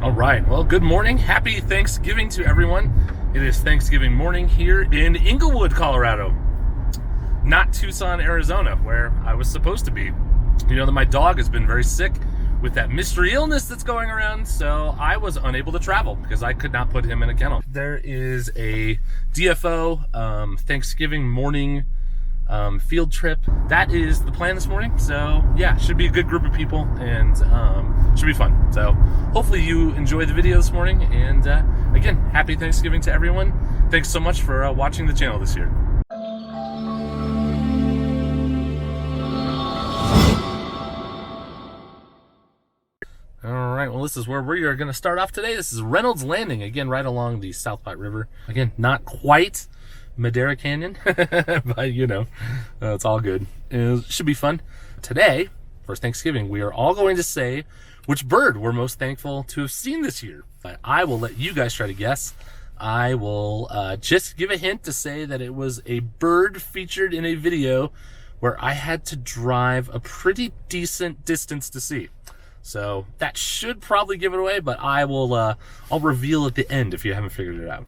All right, well, good morning. Happy Thanksgiving to everyone. It is Thanksgiving morning here in Inglewood, Colorado. Not Tucson, Arizona, where I was supposed to be. You know that my dog has been very sick with that mystery illness that's going around, so I was unable to travel because I could not put him in a kennel. There is a DFO Thanksgiving morning field trip. That is the plan this morning. So yeah, should be a good group of people and should be fun. So hopefully you enjoy the video this morning. And again, happy Thanksgiving to everyone. Thanks so much for watching the channel this year. All right, well, this is where we are going to start off today. This is Reynolds Landing, again, right along the South Platte River. Again, not quite Madera Canyon, but you know, it's all good. It should be fun. Today, for Thanksgiving, we are all going to say which bird we're most thankful to have seen this year. But I will let you guys try to guess. I will just give a hint to say that it was a bird featured in a video where I had to drive a pretty decent distance to see. So that should probably give it away, but I will I'll reveal at the end if you haven't figured it out.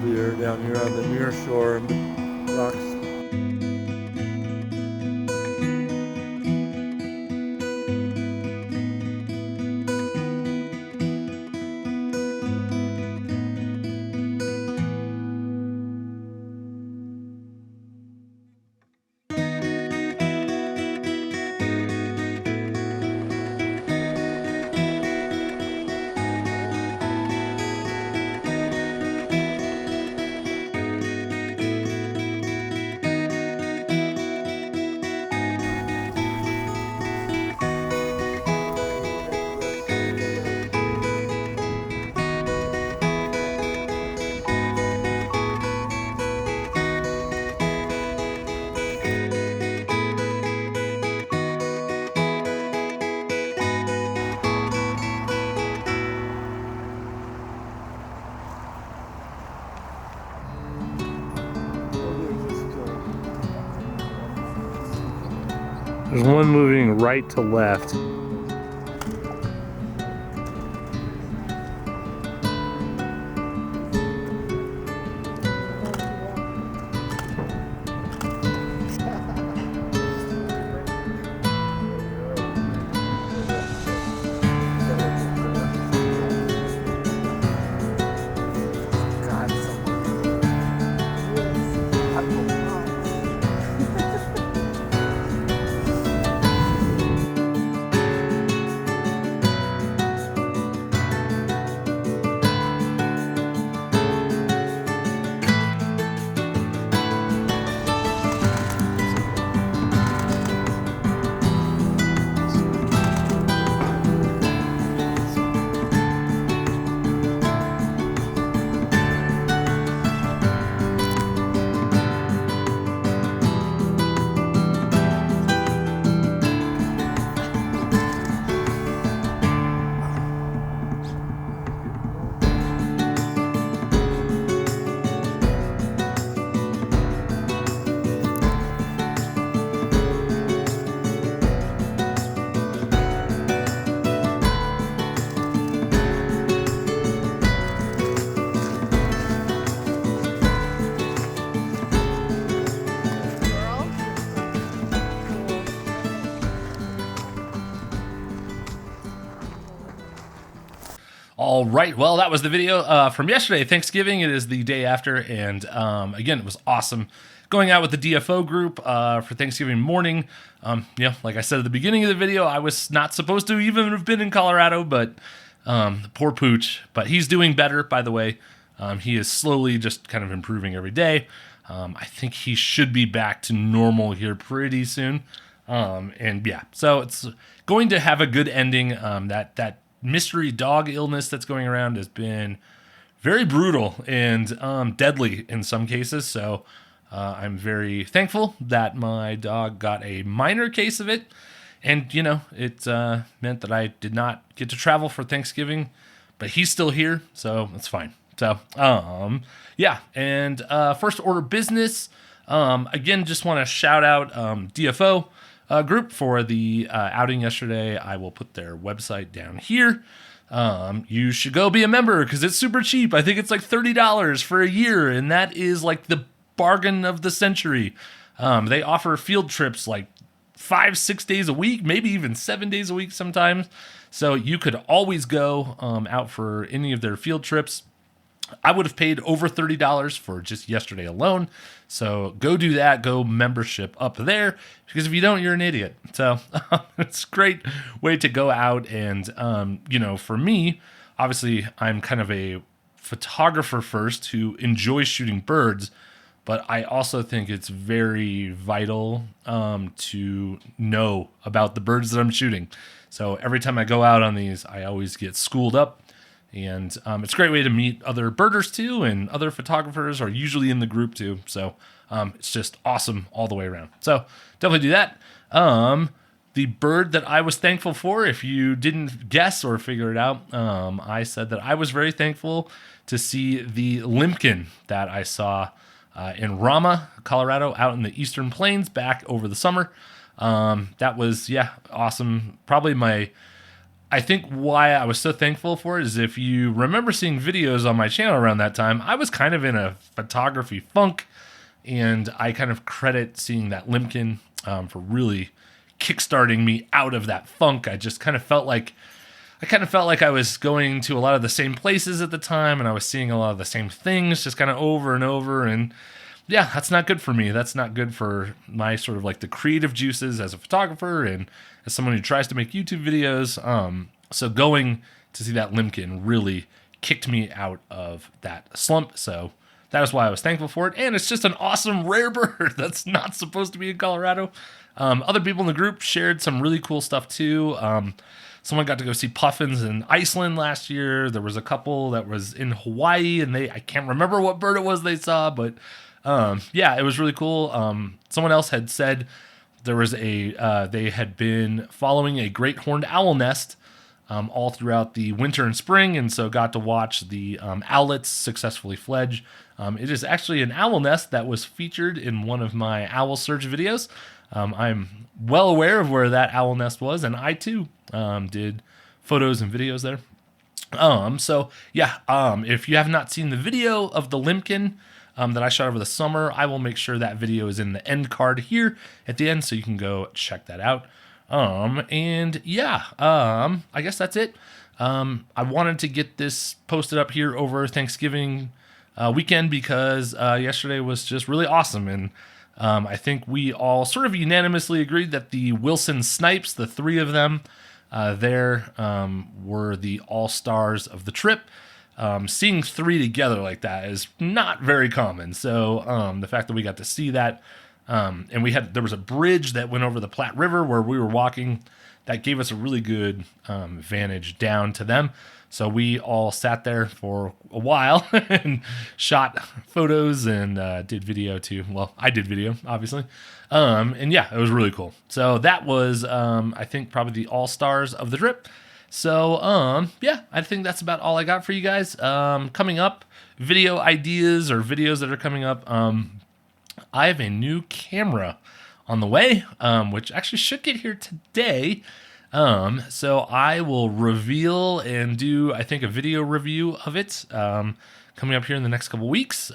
Deer down here on the near shore rocks. There's one moving right to left. All right, well, that was the video from yesterday, Thanksgiving. It is the day after, and again, it was awesome going out with the DFO group for Thanksgiving morning. Like I said at the beginning of the video, I was not supposed to even have been in Colorado, but poor Pooch. But he's doing better, by the way. He is slowly just kind of improving every day. I think he should be back to normal here pretty soon. And yeah, so it's going to have a good ending. That mystery dog illness that's going around has been very brutal and deadly in some cases. So I'm very thankful that my dog got a minor case of it. And, it meant that I did not get to travel for Thanksgiving, but he's still here, so it's fine. So, yeah. And first order business, again, just want to shout out DFO group for the outing yesterday. I will put their website down here. You should go be a member because it's super cheap. I think it's like $30 for a year, and that is like the bargain of the century. They offer field trips like 5-6 days a week, maybe even 7 days a week sometimes. So you could always go out for any of their field trips. I would have paid over $30 for just yesterday alone. So go do that. Go membership up there, because if you don't, you're an idiot. So it's a great way to go out. And, for me, obviously, I'm kind of a photographer first who enjoys shooting birds. But I also think it's very vital to know about the birds that I'm shooting. So every time I go out on these, I always get schooled up. And it's a great way to meet other birders too, and other photographers are usually in the group too. So it's just awesome all the way around. So definitely do that. The bird that I was thankful for, if you didn't guess or figure it out, I said that I was very thankful to see the limpkin that I saw in Rama, Colorado, out in the Eastern Plains back over the summer. That was, awesome. Probably I think why I was so thankful for it is, if you remember seeing videos on my channel around that time, I was kind of in a photography funk, and I kind of credit seeing that limpkin for really kickstarting me out of that funk. I just kind of felt like I was going to a lot of the same places at the time, and I was seeing a lot of the same things just kind of over and over. And yeah, that's not good for me. That's not good for my sort of like the creative juices as a photographer and as someone who tries to make YouTube videos. So going to see that limpkin really kicked me out of that slump. So that is why I was thankful for it. And it's just an awesome rare bird that's not supposed to be in Colorado. Other people in the group shared some really cool stuff too. Someone got to go see puffins in Iceland last year. There was a couple that was in Hawaii, and I can't remember what bird it was they saw, but it was really cool. Someone else had said there was they had been following a great horned owl nest all throughout the winter and spring, and so got to watch the owlets successfully fledge. It is actually an owl nest that was featured in one of my owl search videos. I'm well aware of where that owl nest was, and I too did photos and videos there. If you have not seen the video of the limpkin that I shot over the summer, I will make sure that video is in the end card here at the end, so you can go check that out. I guess that's it. I wanted to get this posted up here over Thanksgiving weekend because yesterday was just really awesome, and I think we all sort of unanimously agreed that the Wilson snipes, the three of them, were the all-stars of the trip. Seeing three together like that is not very common. So the fact that we got to see that, and there was a bridge that went over the Platte River where we were walking, that gave us a really good vantage down to them. So we all sat there for a while and shot photos and did video too. Well, I did video, obviously. It was really cool. So that was, I think, probably the all-stars of the trip. So, I think that's about all I got for you guys. Coming up, video ideas or videos that are coming up. I have a new camera on the way, which actually should get here today. So I will reveal and do, I think, a video review of it, coming up here in the next couple weeks.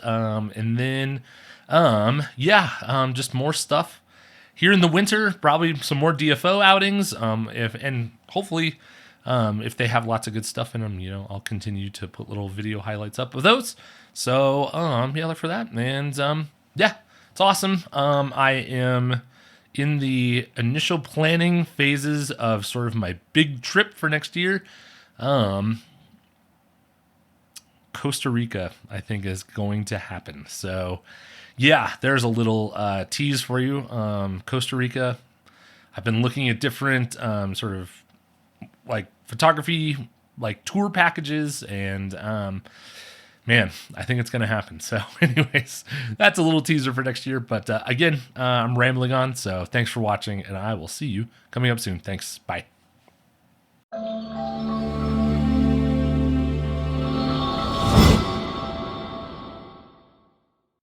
Just more stuff here in the winter, probably some more DFO outings. Hopefully, if they have lots of good stuff in them, I'll continue to put little video highlights up of those. So, look for that. And, it's awesome. I am in the initial planning phases of sort of my big trip for next year. Costa Rica, I think, is going to happen. So, there's a little tease for you. Costa Rica, I've been looking at different sort of like photography, like tour packages, and man, I think it's going to happen. So, anyways, that's a little teaser for next year. But again, I'm rambling on. So, thanks for watching, and I will see you coming up soon. Thanks. Bye.